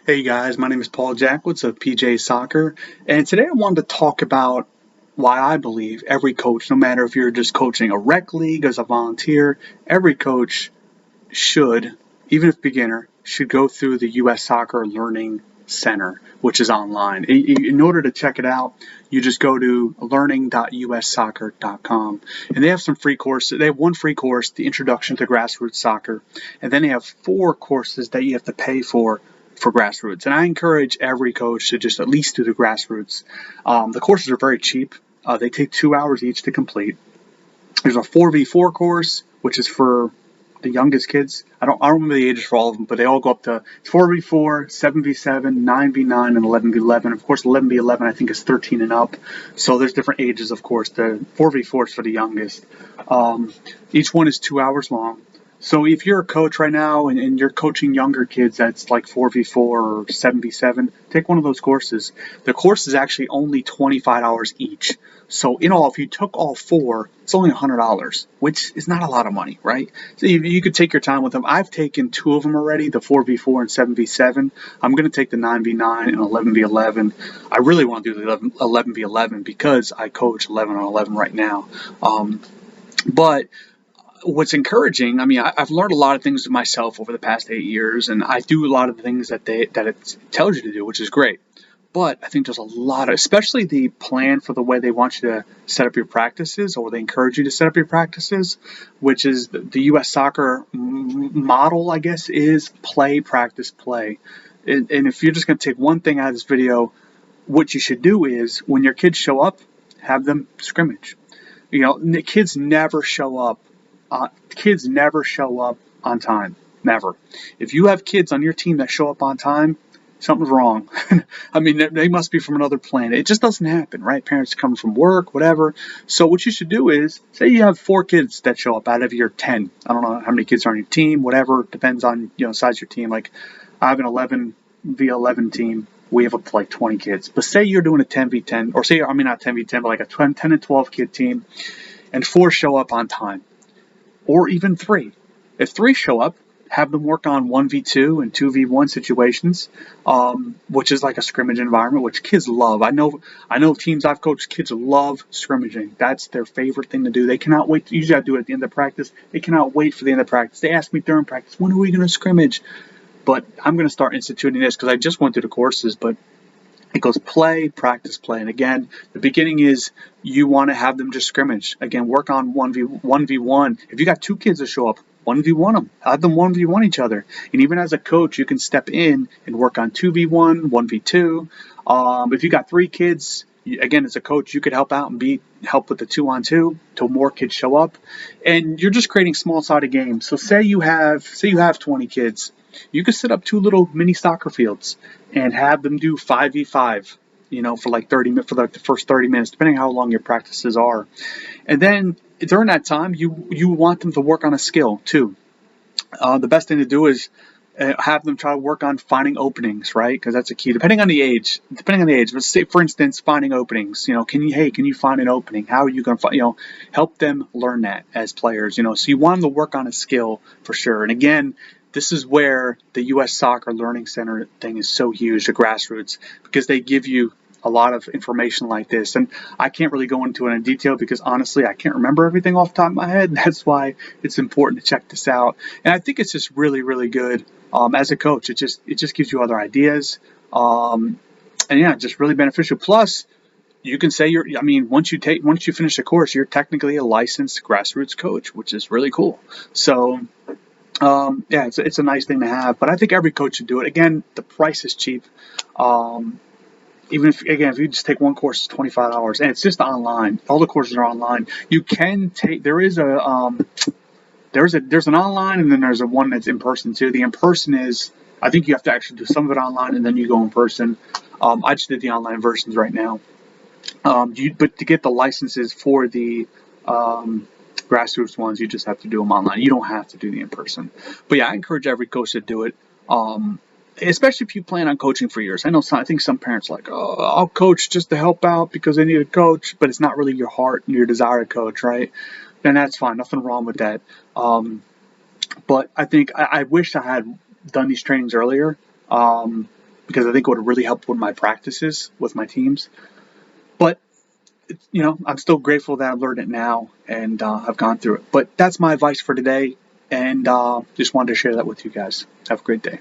Hey guys, my name is Paul Jackwitz of PJ Soccer, and today I wanted to talk about why I believe every coach, no matter if you're just coaching a rec league as a volunteer, every coach should, even if beginner, should go through the US Soccer Learning Center, which is online. In order to check it out, you just go to learning.ussoccer.com, and they have some free courses. They have one free course, the Introduction to Grassroots Soccer, and then they have 4 courses that you have to pay for grassroots. And I encourage every coach to just at least do the grassroots. The courses are very cheap. They take 2 hours each to complete. There's a 4v4 course, which is for the youngest kids. I don't remember the ages for all of them, but they all go up to 4v4, 7v7, 9v9, and 11v11. Of course, 11v11 I think is 13 and up. So there's different ages, of course. The 4v4 is for the youngest. Each one is 2 hours long. So if you're a coach right now and you're coaching younger kids, that's like 4v4 or 7v7, take one of those courses. The course is actually only $25 each. So in all, if you took all 4, it's only $100, which is not a lot of money, right? So you could take your time with them. I've taken 2 of them already, the 4v4 and 7v7. I'm going to take the 9v9 and 11v11. I really want to do the 11v11 because I coach 11 on 11 right now. But what's encouraging, I mean, I've learned a lot of things myself over the past 8 years, and I do a lot of the things that it tells you to do, which is great. But I think there's a lot of, especially the plan for the way they want you to set up your practices, or they encourage you to set up your practices, which is the U.S. soccer model, I guess, is play, practice, play. And if you're just going to take one thing out of this video, what you should do is when your kids show up, have them scrimmage. You know, kids never show up on time. Never. If you have kids on your team that show up on time, something's wrong. I mean, they must be from another planet. It just doesn't happen, right? Parents come from work, whatever. So what you should do is, say you have 4 kids that show up out of your 10. I don't know how many kids are on your team, whatever. Depends on, size of your team. Like, I have an 11v11 team. We have up to like 20 kids. But say you're doing a 10v10, or say, I mean, not 10v10, but like a 10 and 12 kid team, and 4 show up on time. Or even 3. If 3 show up, have them work on 1v2 and 2v1 situations, which is like a scrimmage environment, which kids love. I know teams I've coached, kids love scrimmaging. That's their favorite thing to do. They cannot wait. Usually I do it at the end of practice. They cannot wait for the end of practice. They ask me during practice, when are we going to scrimmage? But I'm going to start instituting this because I just went through the courses, but it goes play, practice, play. And again, the beginning is you want to have them just scrimmage. Again, work on 1v1. If you got 2 kids that show up, 1v1 them. Have them 1v1 each other. And even as a coach, you can step in and work on 2v1, 1v2. If you got 3 kids, again, as a coach, you could help out and help with the 2-on-2 till more kids show up. And you're just creating small-sided games. So say you have 20 kids. You could set up 2 little mini soccer fields and have them do 5v5, for like 30 minutes, for like the first 30 minutes, depending on how long your practices are. And then during that time, you want them to work on a skill too. The best thing to do is have them try to work on finding openings, right? Because that's a key. Depending on the age, let's say, for instance, finding openings. Can you find an opening? How are you going to help them learn that as players? So you want them to work on a skill for sure. And again, this is where the U.S. Soccer Learning Center thing is so huge, the grassroots, because they give you a lot of information like this. And I can't really go into it in detail because honestly, I can't remember everything off the top of my head. That's why it's important to check this out. And I think it's just really, really good. As a coach, it just gives you other ideas. And yeah, just really beneficial. Plus, you can say once you finish the course, you're technically a licensed grassroots coach, which is really cool. So yeah, it's a nice thing to have, but I think every coach should do it. Again, the price is cheap. Even if you just take one course, it's $25, and it's just online. All the courses are online. You can take. There's an online, and then there's a one that's in person too. The in person is, I think you have to actually do some of it online, and then you go in person. I just did the online versions right now. But to get the licenses for the grassroots ones, you just have to do them online. You don't have to do the in-person. But yeah, I encourage every coach to do it, especially if you plan on coaching for years. I think some parents are like, oh, I'll coach just to help out because they need a coach, but it's not really your heart and your desire to coach, right? Then that's fine. Nothing wrong with that. But I think I wish I had done these trainings earlier. because I think it would have really helped with my practices with my teams. But I'm still grateful that I've learned it now and I've gone through it. But that's my advice for today, and just wanted to share that with you guys. Have a great day.